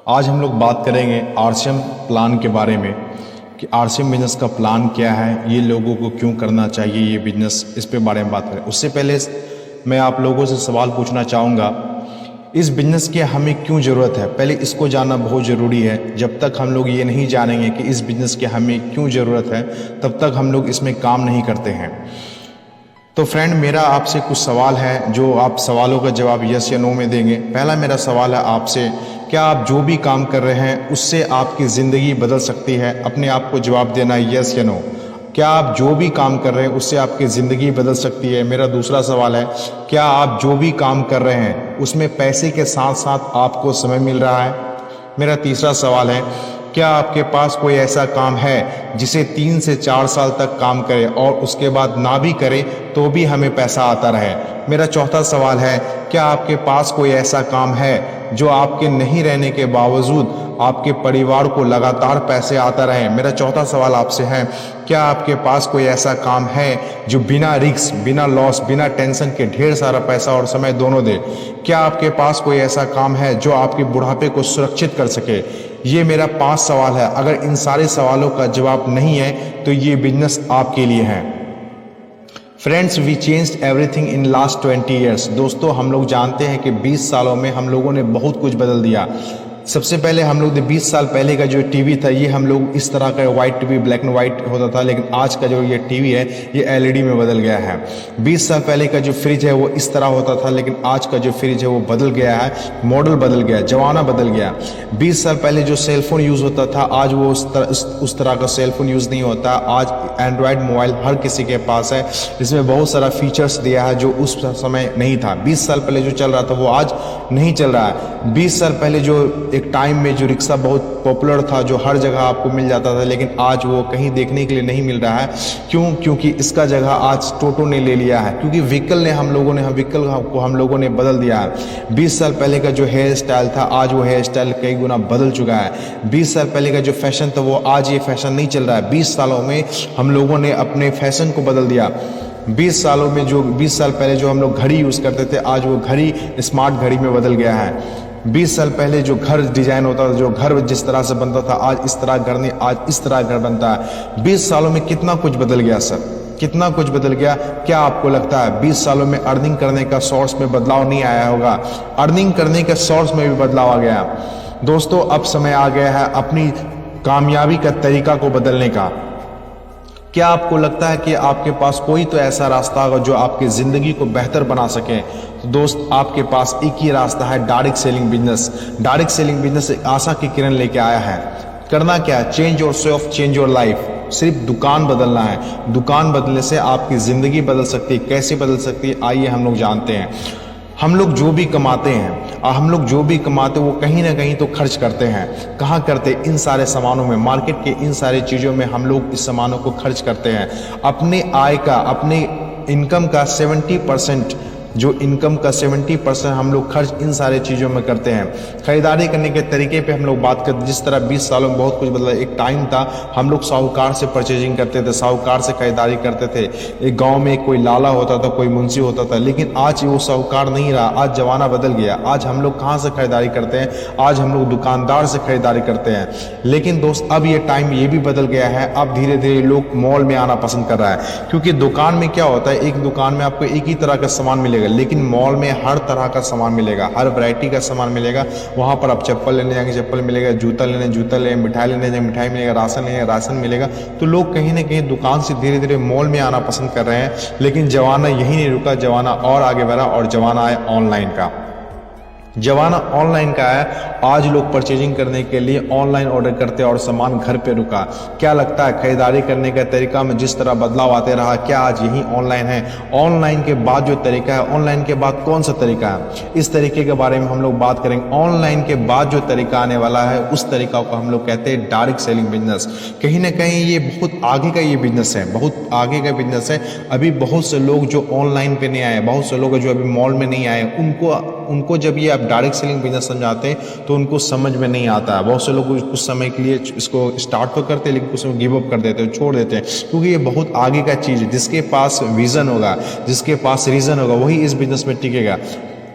आज हम लोग बात करेंगे आरसीएम प्लान के बारे में कि आरसीएम बिजनेस का प्लान क्या है, ये लोगों को क्यों करना चाहिए ये बिजनेस, इस पे बारे में बात करें। उससे पहले मैं आप लोगों से सवाल पूछना चाहूँगा, इस बिजनेस की हमें क्यों ज़रूरत है? पहले इसको जानना बहुत ज़रूरी है। जब तक हम लोग ये नहीं जानेंगे कि इस बिज़नेस की हमें क्यों ज़रूरत है, तब तक हम लोग इसमें काम नहीं करते हैं। तो फ्रेंड, मेरा आपसे कुछ सवाल है जो आप सवालों का जवाब यस या नो में देंगे। पहला मेरा सवाल है आपसे, क्या आप जो भी काम कर रहे हैं उससे आपकी ज़िंदगी बदल सकती है? अपने आप को जवाब देना है यस या नो। क्या आप जो भी काम कर रहे हैं उससे आपकी ज़िंदगी बदल सकती है? मेरा दूसरा सवाल है, क्या आप जो भी काम कर रहे हैं उसमें पैसे के साथ साथ आपको समय मिल रहा है? मेरा तीसरा सवाल है, क्या आपके पास कोई ऐसा काम है जिसे 3 से 4 साल तक काम करें और उसके बाद ना भी करें तो भी हमें पैसा आता रहे? मेरा चौथा सवाल है, क्या आपके पास कोई ऐसा काम है जो आपके नहीं रहने के बावजूद आपके परिवार को लगातार पैसे आता रहे? मेरा चौथा सवाल आपसे है, क्या आपके पास कोई ऐसा काम है जो बिना रिस्क, बिना लॉस, बिना टेंशन के ढेर सारा पैसा और समय दोनों दे? क्या आपके पास कोई ऐसा काम है जो आपके बुढ़ापे को सुरक्षित कर सके? ये मेरा 5 सवाल है। अगर इन सारे सवालों का जवाब नहीं है तो ये बिजनेस आपके लिए है। Friends, we changed everything in last 20 years. दोस्तों, हम लोग जानते हैं कि 20 सालों में हम लोगों ने बहुत कुछ बदल दिया। सबसे पहले हम लोग 20 साल पहले का जो टीवी था, ये हम लोग इस तरह का white TV, black and white होता था, लेकिन आज का जो ये टीवी है ये एलईडी में बदल गया है। 20 साल पहले का जो फ्रिज है वो इस तरह होता था, लेकिन आज का जो फ्रिज है वो बदल गया है, मॉडल बदल गया, जमाना बदल गया। 20 साल पहले जो सेलफोन यूज़ होता था, आज वो उस तरह का सेलफोन यूज़ नहीं होता। आज एंड्रॉयड मोबाइल हर किसी के पास है, जिसमें बहुत सारा फीचर्स दिया है जो उस समय नहीं था। 20 साल पहले जो चल रहा था वो आज नहीं चल रहा है। 20 साल पहले जो एक टाइम में जो रिक्शा बहुत पॉपुलर था, जो हर जगह आपको मिल जाता था, लेकिन आज वो कहीं देखने के लिए नहीं मिल रहा है। क्यों? क्योंकि इसका जगह आज टोटो ने ले लिया है, क्योंकि व्हीकल को हम लोगों ने बदल दिया है। 20 साल पहले का जो हेयर स्टाइल था, आज वो हेयर स्टाइल कई गुना बदल चुका है। 20 साल पहले का जो फैशन था वो आज ये फैशन नहीं चल रहा है। 20 सालों में हम लोगों ने अपने फैशन को बदल दिया। 20 साल पहले जो हम लोग घड़ी यूज़ करते थे, आज वो घड़ी स्मार्ट घड़ी में बदल गया है। 20 साल पहले जो घर डिजाइन होता था, जो घर जिस तरह से बनता था, आज इस तरह घर नहीं, आज इस तरह घर बनता है। 20 सालों में कितना कुछ बदल गया सर, कितना कुछ बदल गया। क्या आपको लगता है 20 सालों में अर्निंग करने का सोर्स में बदलाव नहीं आया होगा? अर्निंग करने के सोर्स में भी बदलाव आ गया। दोस्तों, अब समय आ गया है अपनी कामयाबी का तरीका को बदलने का। क्या आपको लगता है कि आपके पास कोई तो ऐसा रास्ता होगा जो आपकी ज़िंदगी को बेहतर बना सके? तो दोस्त, आपके पास एक ही रास्ता है, direct selling business. Direct selling business एक आशा की किरण लेके आया है। करना क्या है? Change your self, change your life. सिर्फ दुकान बदलना है। दुकान बदलने से आपकी ज़िंदगी बदल सकती है। कैसे बदल सकती है, आइए हम लोग जानते हैं। हम लोग जो भी कमाते हैं और हम लोग जो भी कमाते हैं वो कहीं ना कहीं तो खर्च करते हैं। कहाँ करते हैं? इन सारे सामानों में, मार्केट के इन सारी चीज़ों में हम लोग इस सामानों को खर्च करते हैं। अपने आय का, अपने इनकम का 70%, जो इनकम का 70% हम लोग खर्च इन सारे चीज़ों में करते हैं। खरीदारी करने के तरीके पे हम लोग बात करते, जिस तरह 20 सालों में बहुत कुछ बदला। एक टाइम था हम लोग साहूकार से परचेजिंग करते थे, साहूकार से खरीदारी करते थे। एक गांव में कोई लाला होता था, कोई मुंशी होता था, लेकिन आज वो साहूकार नहीं रहा। आज जमाना बदल गया। आज हम लोग कहाँ से खरीदारी करते हैं? आज हम लोग दुकानदार से खरीदारी करते हैं। लेकिन दोस्त, अब ये टाइम ये भी बदल गया है। अब धीरे धीरे लोग मॉल में आना पसंद कर रहा है, क्योंकि दुकान में क्या होता है, एक दुकान में आपको एक ही तरह का सामान मिलेगा, लेकिन मॉल में हर तरह का सामान मिलेगा, हर वैरायटी का सामान मिलेगा। वहाँ पर आप चप्पल लेने जाएंगे, चप्पल मिलेगा, जूता लेने जूता लेंगे, मिठाई लेने जाएंगे, मिठाई मिलेगा, राशन लेंगे, राशन मिलेगा। तो लोग कहीं ना कहीं दुकान से धीरे धीरे मॉल में आना पसंद कर रहे हैं। लेकिन जमाना यही नहीं रुका, जमाना और आगे बढ़ा और जमाना है ऑनलाइन का। जमाना ऑनलाइन का है। आज लोग परचेजिंग करने के लिए ऑनलाइन ऑर्डर करते हैं और सामान घर पे रुका। क्या लगता है खरीदारी करने का तरीका में जिस तरह बदलाव आते रहा, क्या आज यही ऑनलाइन है? ऑनलाइन के बाद जो तरीका है, ऑनलाइन के बाद कौन सा तरीका है, इस तरीके के बारे में हम लोग बात करेंगे। ऑनलाइन के बाद जो तरीका आने वाला है, उस तरीका को हम लोग कहते हैं डायरेक्ट सेलिंग बिजनेस। कहीं ना कहीं ये बहुत आगे का ये बिजनेस है, बहुत आगे का बिजनेस है। अभी बहुत से लोग जो ऑनलाइन पे नहीं आए, बहुत से लोग जो अभी मॉल में नहीं आए, उनको जब ये डायरेक्ट सेलिंग बिजनेस समझाते हैं तो उनको समझ में नहीं आता है। बहुत से लोग कुछ समय के लिए इसको स्टार्ट तो करते हैं, लेकिन कुछ गिव अप कर देते हैं, छोड़ देते हैं, क्योंकि ये बहुत आगे का चीज़ है। जिसके पास विजन होगा, जिसके पास रीजन होगा, वही इस बिजनेस में टिकेगा।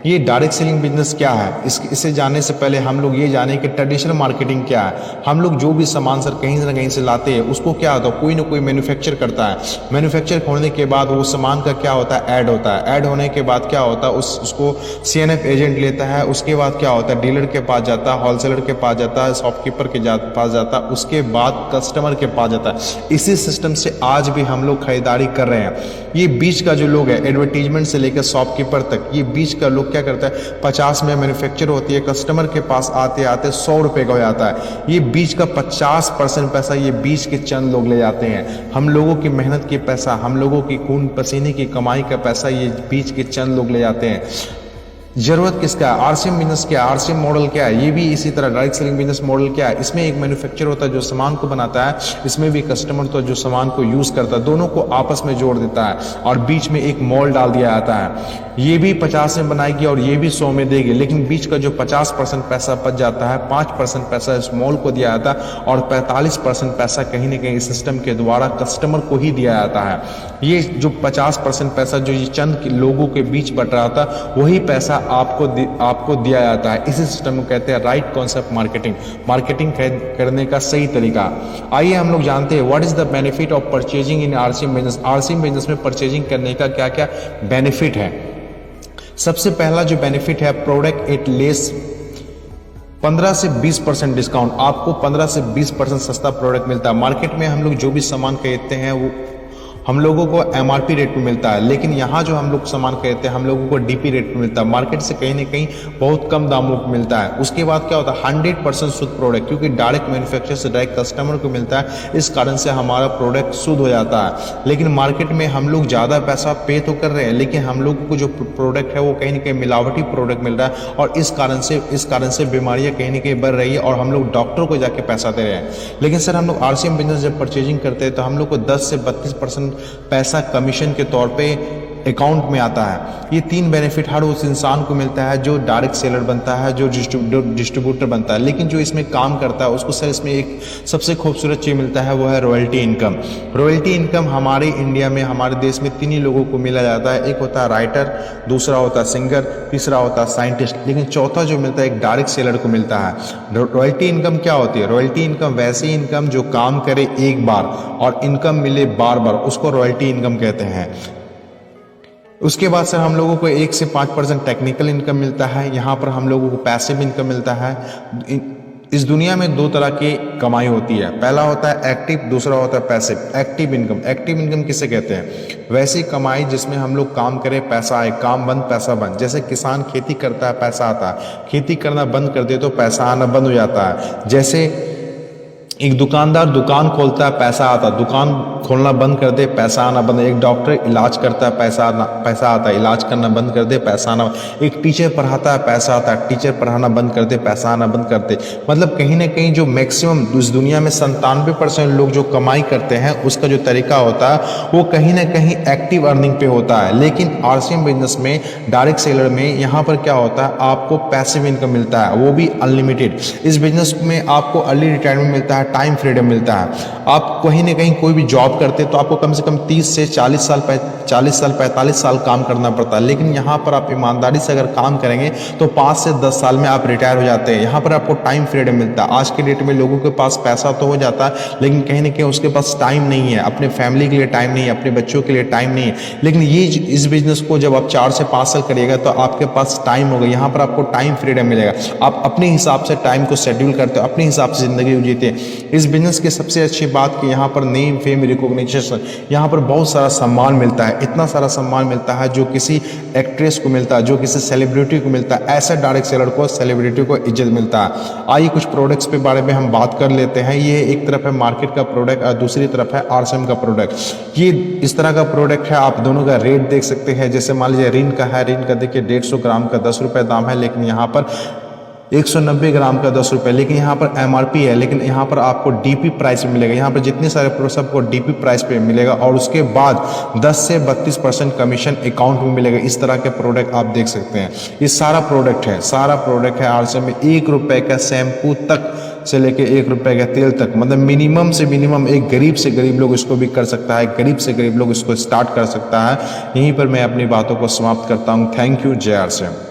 ये डायरेक्ट सेलिंग बिजनेस क्या है, इसे जानने से पहले हम लोग ये जाने कि ट्रेडिशनल मार्केटिंग क्या है। हम लोग जो भी सामान सर कहीं ना कहीं से लाते हैं, उसको क्या होता है, कोई ना कोई मैन्युफैक्चर करता है। मैन्युफैक्चर होने के बाद वो सामान का क्या होता है, ऐड होता है। ऐड होने के बाद क्या होता है, उसको CNF एजेंट लेता है। उसके बाद क्या होता है, डीलर के पास जाता है, होलसेलर के पास जाता है, शॉपकीपर के पास जाता है, उसके बाद कस्टमर के पास जाता है। इसी सिस्टम से आज भी हम लोग खरीदारी कर रहे हैं। ये बीच का जो लोग है, एडवर्टीजमेंट से लेकर शॉपकीपर तक, ये बीच का लोग क्या करता है, 50 में मैन्युफैक्चर होती है, कस्टमर के पास आते आते 100 रुपये का हो जाता है। ये बीच का 50% पैसा ये बीच के चंद लोग ले जाते हैं। हम लोगों की मेहनत की पैसा, हम लोगों की खून पसीने की कमाई का पैसा ये बीच के चंद लोग ले जाते हैं। जरूरत किसका है, RCM बिजनेस क्या है, RCM मॉडल क्या है, ये भी इसी तरह डायरेक्ट सेलिंग बिजनेस मॉडल क्या है। इसमें एक मैन्युफैक्चर होता है जो सामान को बनाता है, इसमें भी कस्टमर तो जो सामान को यूज करता है, दोनों को आपस में जोड़ देता है और बीच में एक मॉल डाल दिया जाता है। ये भी 50 में बनाएगी और ये भी 100 में देगी, लेकिन बीच का जो 50% पैसा बच जाता है, 5% पैसा इस मॉल को दिया जाता है और 45% पैसा कहीं ना कहीं सिस्टम के द्वारा कस्टमर को ही दिया जाता है। ये जो 50% पैसा जो ये चंद लोगों के बीच बट रहा था, वही पैसा आपको दिया जाता है। इसी सिस्टम को कहते हैं राइट कॉन्सेप्ट मार्केटिंग, मार्केटिंग करने का सही तरीका। आइए हम लोग जानते हैं what is the benefit of purchasing in RCM business. RCM business में परचेजिंग करने का क्या क्या बेनिफिट है। सबसे पहला जो बेनिफिट है, प्रोडक्ट एट लेस 15 से 20% डिस्काउंट। आपको 15 से 20% सस्ता प्रोडक्ट मिलता है। मार्केट में हम लोग जो भी सामान खरीदते हैं वो हम लोगों को MRP रेट पे मिलता है, लेकिन यहाँ जो हम लोग सामान खरीदते हैं हम लोगों को DP रेट पे मिलता है। मार्केट से कहीं ना कहीं बहुत कम दामों पे मिलता है। उसके बाद क्या होता है, 100% शुद्ध प्रोडक्ट, क्योंकि डायरेक्ट मैन्युफैक्चर से डायरेक्ट कस्टमर को मिलता है, इस कारण से हमारा प्रोडक्ट शुद्ध हो जाता है। लेकिन मार्केट में हम लोग ज़्यादा पैसा पे तो कर रहे हैं, लेकिन हम लोगों को जो प्रोडक्ट है वो कहीं ना कहीं मिलावटी प्रोडक्ट मिल रहा है और इस कारण से बीमारियाँ कहीं ना कहीं बढ़ रही है और हम लोग डॉक्टर को जाके पैसा दे रहे हैं। लेकिन सर हम लोग RCM बिजनेस जब परचेजिंग करते हैं तो हम लोग को 10 से 32% पैसा कमीशन के तौर पे अकाउंट में आता है। ये 3 बेनिफिट हर उस इंसान को मिलता है जो डायरेक्ट सेलर बनता है, जो डिस्ट्रीब्यूटर बनता है। लेकिन जो इसमें काम करता है उसको सर इसमें एक सबसे खूबसूरत चीज़ मिलता है, वो है रॉयल्टी इनकम। रॉयल्टी इनकम हमारे इंडिया में, हमारे देश में 3 ही लोगों को मिला जाता है। एक होता है राइटर, दूसरा होता है सिंगर, तीसरा होता है साइंटिस्ट, लेकिन चौथा जो मिलता है एक डायरेक्ट सेलर को मिलता है। रॉयल्टी इनकम क्या होती है, रॉयल्टी इनकम वैसी इनकम जो काम करे एक बार और इनकम मिले बार बार, उसको रॉयल्टी इनकम कहते हैं। उसके बाद सर हम लोगों को 1 से 5% टेक्निकल इनकम मिलता है। यहाँ पर हम लोगों को पैसिव इनकम मिलता है। इस दुनिया में 2 तरह की कमाई होती है, पहला होता है एक्टिव, दूसरा होता है पैसिव। एक्टिव इनकम किसे कहते हैं, वैसी कमाई जिसमें हम लोग काम करें पैसा आए, काम बंद पैसा बंद। जैसे किसान खेती करता है पैसा आता है, खेती करना बंद कर दे तो पैसा आना बंद हो जाता है। जैसे एक दुकानदार दुकान खोलता है पैसा आता है, दुकान खोलना बंद कर दे पैसा आना बंद। एक डॉक्टर इलाज करता है पैसा आता है, इलाज करना बंद कर दे पैसा आना। एक टीचर पढ़ाता है पैसा आता है, टीचर पढ़ाना बंद कर दे पैसा आना बंद कर दे। मतलब कहीं ना कहीं जो मैक्सिमम इस दुनिया में 97% लोग जो कमाई करते हैं उसका जो तरीका होता है वो कहीं ना कहीं एक्टिव अर्निंग पे होता है। लेकिन RCM बिजनेस में, डायरेक्ट सेलर में, यहाँ पर क्या होता है, आपको पैसिव इनकम मिलता है, वो भी अनलिमिटेड। इस बिजनेस में आपको अर्ली रिटायरमेंट मिलता है, टाइम फ्रीडम मिलता है। आप कहीं ना कहीं कोई भी जॉब करते तो आपको कम से कम 30 से 40 साल 45 साल काम करना पड़ता है, लेकिन यहाँ पर आप ईमानदारी से अगर काम करेंगे तो 5 से 10 साल में आप रिटायर हो जाते हैं। यहाँ पर आपको टाइम फ्रीडम मिलता है। आज के डेट में लोगों के पास पैसा तो हो जाता है, लेकिन कहीं ना कहीं उसके पास टाइम नहीं है, अपने फैमिली के लिए टाइम नहीं है, अपने बच्चों के लिए टाइम नहीं है। लेकिन ये इस बिजनेस को जब आप 4 से 5 साल करिएगा तो आपके पास टाइम होगा। यहाँ पर आपको टाइम फ्रीडम मिलेगा, आप अपने हिसाब से टाइम को शेड्यूल करते हो, अपने हिसाब से जिंदगी जीते हैं। इस बिजनेस की सबसे अच्छी बात कि यहाँ पर नेम, फेम, रिकॉग्निशन, यहाँ पर बहुत सारा सम्मान मिलता है। इतना सारा सम्मान मिलता है जो किसी एक्ट्रेस को मिलता है, जो किसी सेलिब्रिटी को मिलता है, ऐसा डायरेक्ट सेलर को, सेलिब्रिटी को इज्जत मिलता है। आइए कुछ प्रोडक्ट्स के बारे में हम बात कर लेते हैं। ये एक तरफ है मार्केट का प्रोडक्ट और दूसरी तरफ है RCM का प्रोडक्ट। ये इस तरह का प्रोडक्ट है, आप दोनों का रेट देख सकते हैं। जैसे मान लीजिए रिन का है, रिन का देखिए 150 ग्राम का 10 रुपये दाम है, लेकिन यहाँ पर 190 ग्राम का 10 रुपये, लेकिन यहाँ पर MRP है, लेकिन यहाँ पर आपको DP प्राइस पे मिलेगा। यहाँ पर जितने सारे प्रोडक्ट्स आपको DP प्राइस पे मिलेगा और उसके बाद 10 से 32% कमीशन अकाउंट में मिलेगा। इस तरह के प्रोडक्ट आप देख सकते हैं। ये सारा प्रोडक्ट है RCM में। 1 रुपये का शैम्पू तक से लेके 1 रुपये का तेल तक, मतलब मिनिमम से मिनिमम एक गरीब से गरीब लोग इसको भी कर सकता है, गरीब से गरीब लोग इसको स्टार्ट कर सकता है। यहीं पर मैं अपनी बातों को समाप्त करता हूँ। Thank you. जय RCM।